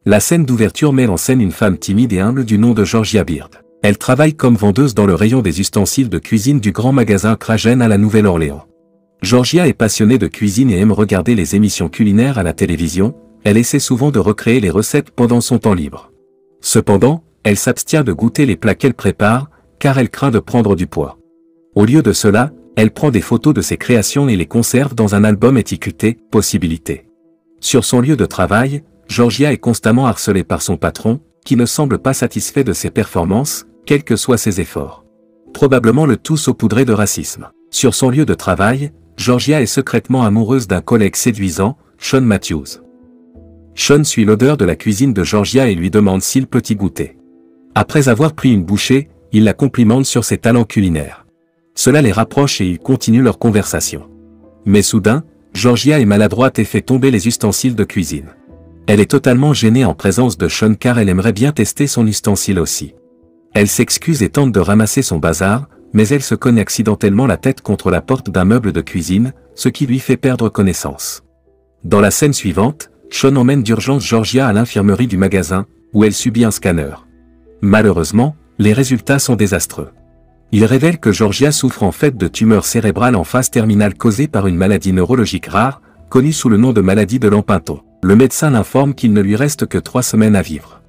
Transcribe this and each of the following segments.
La scène d'ouverture met en scène une femme timide et humble du nom de Georgia Beard. Elle travaille comme vendeuse dans le rayon des ustensiles de cuisine du grand magasin Kragen à la Nouvelle-Orléans. Georgia est passionnée de cuisine et aime regarder les émissions culinaires à la télévision. Elle essaie souvent de recréer les recettes pendant son temps libre. Cependant, elle s'abstient de goûter les plats qu'elle prépare, car elle craint de prendre du poids. Au lieu de cela, elle prend des photos de ses créations et les conserve dans un album étiqueté « Possibilités ». Sur son lieu de travail, Georgia est constamment harcelée par son patron, qui ne semble pas satisfait de ses performances, quels que soient ses efforts. Probablement le tout saupoudré de racisme. Sur son lieu de travail, Georgia est secrètement amoureuse d'un collègue séduisant, Sean Matthews. Sean suit l'odeur de la cuisine de Georgia et lui demande s'il peut y goûter. Après avoir pris une bouchée, il la complimente sur ses talents culinaires. Cela les rapproche et ils continuent leur conversation. Mais soudain, Georgia est maladroite et fait tomber les ustensiles de cuisine. Elle est totalement gênée en présence de Sean car elle aimerait bien tester son ustensile aussi. Elle s'excuse et tente de ramasser son bazar, mais elle se cogne accidentellement la tête contre la porte d'un meuble de cuisine, ce qui lui fait perdre connaissance. Dans la scène suivante, Sean emmène d'urgence Georgia à l'infirmerie du magasin, où elle subit un scanner. Malheureusement, les résultats sont désastreux. Il révèle que Georgia souffre en fait de tumeurs cérébrales en phase terminale causée par une maladie neurologique rare, connue sous le nom de maladie de Lampenton. Le médecin l'informe qu'il ne lui reste que 3 semaines à vivre.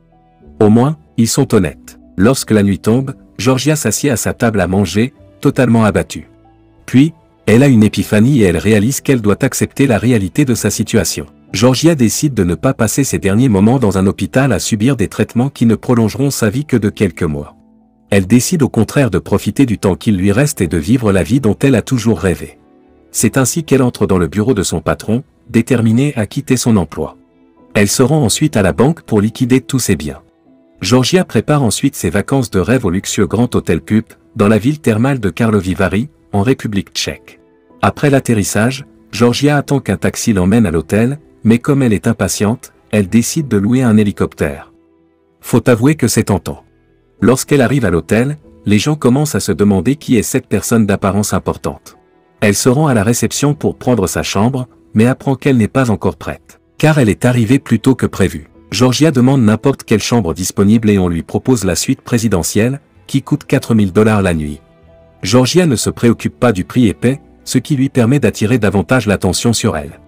Au moins, ils sont honnêtes. Lorsque la nuit tombe, Georgia s'assied à sa table à manger, totalement abattue. Puis, elle a une épiphanie et elle réalise qu'elle doit accepter la réalité de sa situation. Georgia décide de ne pas passer ses derniers moments dans un hôpital à subir des traitements qui ne prolongeront sa vie que de quelques mois. Elle décide au contraire de profiter du temps qu'il lui reste et de vivre la vie dont elle a toujours rêvé. C'est ainsi qu'elle entre dans le bureau de son patron, déterminée à quitter son emploi. Elle se rend ensuite à la banque pour liquider tous ses biens. Georgia prépare ensuite ses vacances de rêve au luxueux Grand Hôtel Pup, dans la ville thermale de Karlovy Vary, en République tchèque. Après l'atterrissage, Georgia attend qu'un taxi l'emmène à l'hôtel, mais comme elle est impatiente, elle décide de louer un hélicoptère. Faut avouer que c'est tentant. Lorsqu'elle arrive à l'hôtel, les gens commencent à se demander qui est cette personne d'apparence importante. Elle se rend à la réception pour prendre sa chambre, mais apprend qu'elle n'est pas encore prête, car elle est arrivée plus tôt que prévu. Georgia demande n'importe quelle chambre disponible et on lui propose la suite présidentielle, qui coûte 4 000 $ la nuit. Georgia ne se préoccupe pas du prix épais, ce qui lui permet d'attirer davantage l'attention sur elle.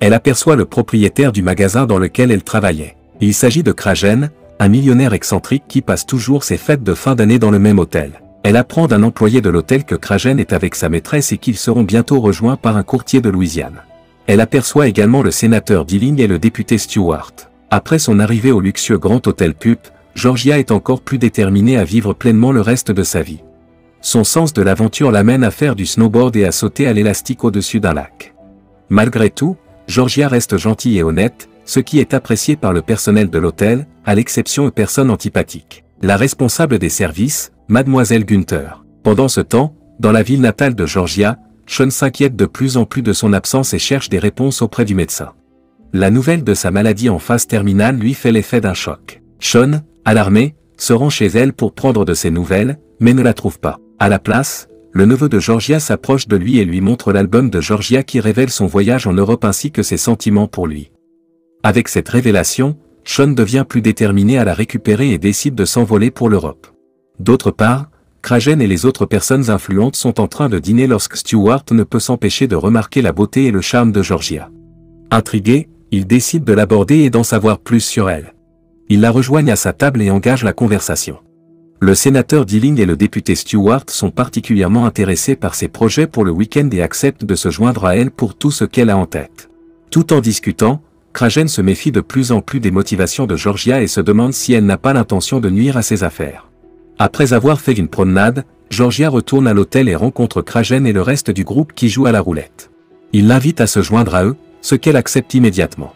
Elle aperçoit le propriétaire du magasin dans lequel elle travaillait. Il s'agit de Kragen, un millionnaire excentrique qui passe toujours ses fêtes de fin d'année dans le même hôtel. Elle apprend d'un employé de l'hôtel que Kragen est avec sa maîtresse et qu'ils seront bientôt rejoints par un courtier de Louisiane. Elle aperçoit également le sénateur Dilling et le député Stewart. Après son arrivée au luxueux Grand Hôtel Pup, Georgia est encore plus déterminée à vivre pleinement le reste de sa vie. Son sens de l'aventure l'amène à faire du snowboard et à sauter à l'élastique au-dessus d'un lac. Malgré tout, Georgia reste gentille et honnête, ce qui est apprécié par le personnel de l'hôtel, à l'exception de personnes antipathiques. La responsable des services, Mademoiselle Günther. Pendant ce temps, dans la ville natale de Georgia, Sean s'inquiète de plus en plus de son absence et cherche des réponses auprès du médecin. La nouvelle de sa maladie en phase terminale lui fait l'effet d'un choc. Sean, alarmé, se rend chez elle pour prendre de ses nouvelles, mais ne la trouve pas. À la place, le neveu de Georgia s'approche de lui et lui montre l'album de Georgia qui révèle son voyage en Europe ainsi que ses sentiments pour lui. Avec cette révélation, Sean devient plus déterminé à la récupérer et décide de s'envoler pour l'Europe. D'autre part, Kragen et les autres personnes influentes sont en train de dîner lorsque Stewart ne peut s'empêcher de remarquer la beauté et le charme de Georgia. Intrigué, il décide de l'aborder et d'en savoir plus sur elle. Ils la rejoignent à sa table et engagent la conversation. Le sénateur Dilling et le député Stewart sont particulièrement intéressés par ses projets pour le week-end et acceptent de se joindre à elle pour tout ce qu'elle a en tête. Tout en discutant, Kragen se méfie de plus en plus des motivations de Georgia et se demande si elle n'a pas l'intention de nuire à ses affaires. Après avoir fait une promenade, Georgia retourne à l'hôtel et rencontre Kragen et le reste du groupe qui joue à la roulette. Il l'invite à se joindre à eux, ce qu'elle accepte immédiatement.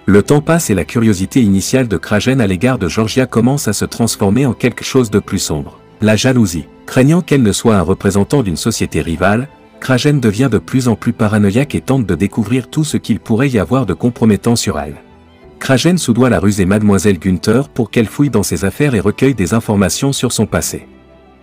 Le temps passe et la curiosité initiale de Kragen à l'égard de Georgia commence à se transformer en quelque chose de plus sombre. La jalousie. Craignant qu'elle ne soit un représentant d'une société rivale, Kragen devient de plus en plus paranoïaque et tente de découvrir tout ce qu'il pourrait y avoir de compromettant sur elle. Kragen soudoie la rusée Mademoiselle Günther pour qu'elle fouille dans ses affaires et recueille des informations sur son passé.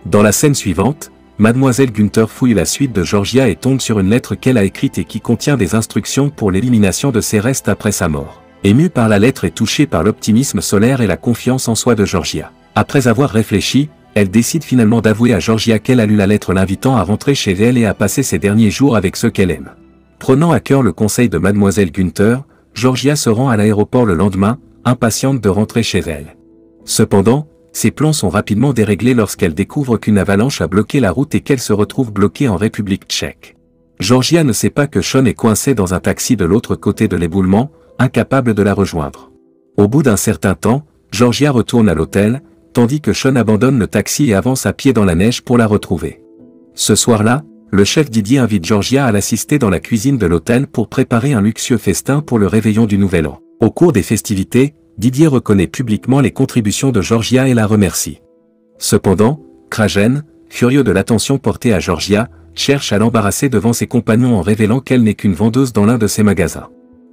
Dans la scène suivante, Mademoiselle Günther fouille la suite de Georgia et tombe sur une lettre qu'elle a écrite et qui contient des instructions pour l'élimination de ses restes après sa mort. Émue par la lettre et touchée par l'optimisme solaire et la confiance en soi de Georgia. Après avoir réfléchi, elle décide finalement d'avouer à Georgia qu'elle a lu la lettre l'invitant à rentrer chez elle et à passer ses derniers jours avec ceux qu'elle aime. Prenant à cœur le conseil de Mademoiselle Günther, Georgia se rend à l'aéroport le lendemain, impatiente de rentrer chez elle. Cependant, ses plans sont rapidement déréglés lorsqu'elle découvre qu'une avalanche a bloqué la route et qu'elle se retrouve bloquée en République tchèque. Georgia ne sait pas que Sean est coincé dans un taxi de l'autre côté de l'éboulement, incapable de la rejoindre. Au bout d'un certain temps, Georgia retourne à l'hôtel, tandis que Sean abandonne le taxi et avance à pied dans la neige pour la retrouver. Ce soir-là, le chef Didier invite Georgia à l'assister dans la cuisine de l'hôtel pour préparer un luxueux festin pour le réveillon du Nouvel An. Au cours des festivités, Didier reconnaît publiquement les contributions de Georgia et la remercie. Cependant, Kragen, furieux de l'attention portée à Georgia, cherche à l'embarrasser devant ses compagnons en révélant qu'elle n'est qu'une vendeuse dans l'un de ses magasins.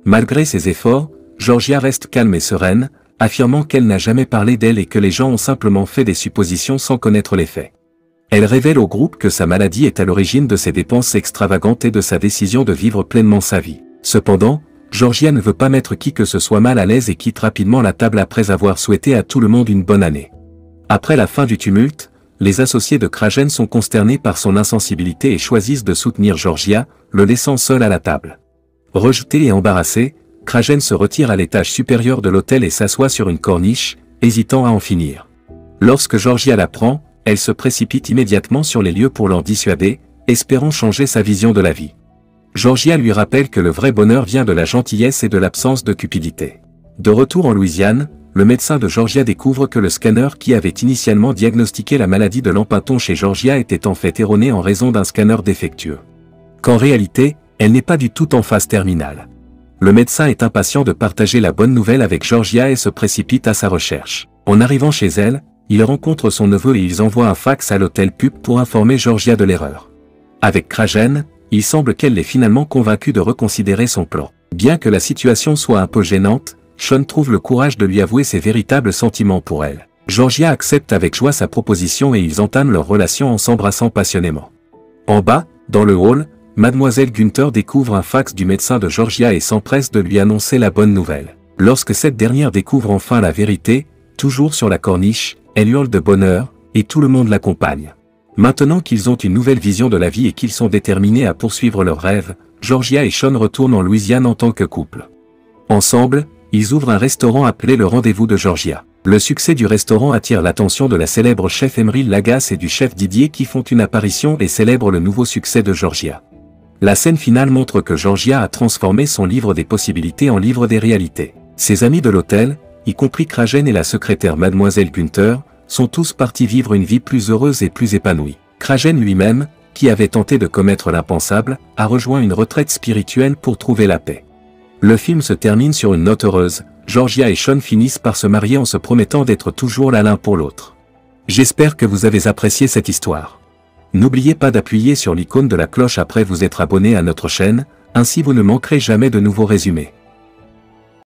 Malgré ses efforts, Georgia reste calme et sereine, affirmant qu'elle n'a jamais parlé d'elle et que les gens ont simplement fait des suppositions sans connaître les faits. Elle révèle au groupe que sa maladie est à l'origine de ses dépenses extravagantes et de sa décision de vivre pleinement sa vie. Cependant, Georgia ne veut pas mettre qui que ce soit mal à l'aise et quitte rapidement la table après avoir souhaité à tout le monde une bonne année. Après la fin du tumulte, les associés de Kragen sont consternés par son insensibilité et choisissent de soutenir Georgia, le laissant seul à la table. Rejeté et embarrassé, Kragen se retire à l'étage supérieur de l'hôtel et s'assoit sur une corniche, hésitant à en finir. Lorsque Georgia l'apprend, elle se précipite immédiatement sur les lieux pour l'en dissuader, espérant changer sa vision de la vie. Georgia lui rappelle que le vrai bonheur vient de la gentillesse et de l'absence de cupidité. De retour en Louisiane, le médecin de Georgia découvre que le scanner qui avait initialement diagnostiqué la maladie de Lampinton chez Georgia était en fait erroné en raison d'un scanner défectueux. Qu'en réalité, elle n'est pas du tout en phase terminale. Le médecin est impatient de partager la bonne nouvelle avec Georgia et se précipite à sa recherche. En arrivant chez elle, il rencontre son neveu et ils envoient un fax à l'hôtel Pub pour informer Georgia de l'erreur. Avec Kragen, il semble qu'elle l'ait finalement convaincu de reconsidérer son plan. Bien que la situation soit un peu gênante, Sean trouve le courage de lui avouer ses véritables sentiments pour elle. Georgia accepte avec joie sa proposition et ils entament leur relation en s'embrassant passionnément. En bas, dans le hall, Mademoiselle Günther découvre un fax du médecin de Georgia et s'empresse de lui annoncer la bonne nouvelle. Lorsque cette dernière découvre enfin la vérité, toujours sur la corniche, elle hurle de bonheur, et tout le monde l'accompagne. Maintenant qu'ils ont une nouvelle vision de la vie et qu'ils sont déterminés à poursuivre leurs rêves, Georgia et Sean retournent en Louisiane en tant que couple. Ensemble, ils ouvrent un restaurant appelé le Rendez-vous de Georgia. Le succès du restaurant attire l'attention de la célèbre chef Emeril Lagasse et du chef Didier qui font une apparition et célèbrent le nouveau succès de Georgia. La scène finale montre que Georgia a transformé son livre des possibilités en livre des réalités. Ses amis de l'hôtel, y compris Kragen et la secrétaire Mademoiselle Günther, sont tous partis vivre une vie plus heureuse et plus épanouie. Kragen lui-même, qui avait tenté de commettre l'impensable, a rejoint une retraite spirituelle pour trouver la paix. Le film se termine sur une note heureuse, Georgia et Sean finissent par se marier en se promettant d'être toujours là l'un pour l'autre. J'espère que vous avez apprécié cette histoire. N'oubliez pas d'appuyer sur l'icône de la cloche après vous être abonné à notre chaîne, ainsi vous ne manquerez jamais de nouveaux résumés.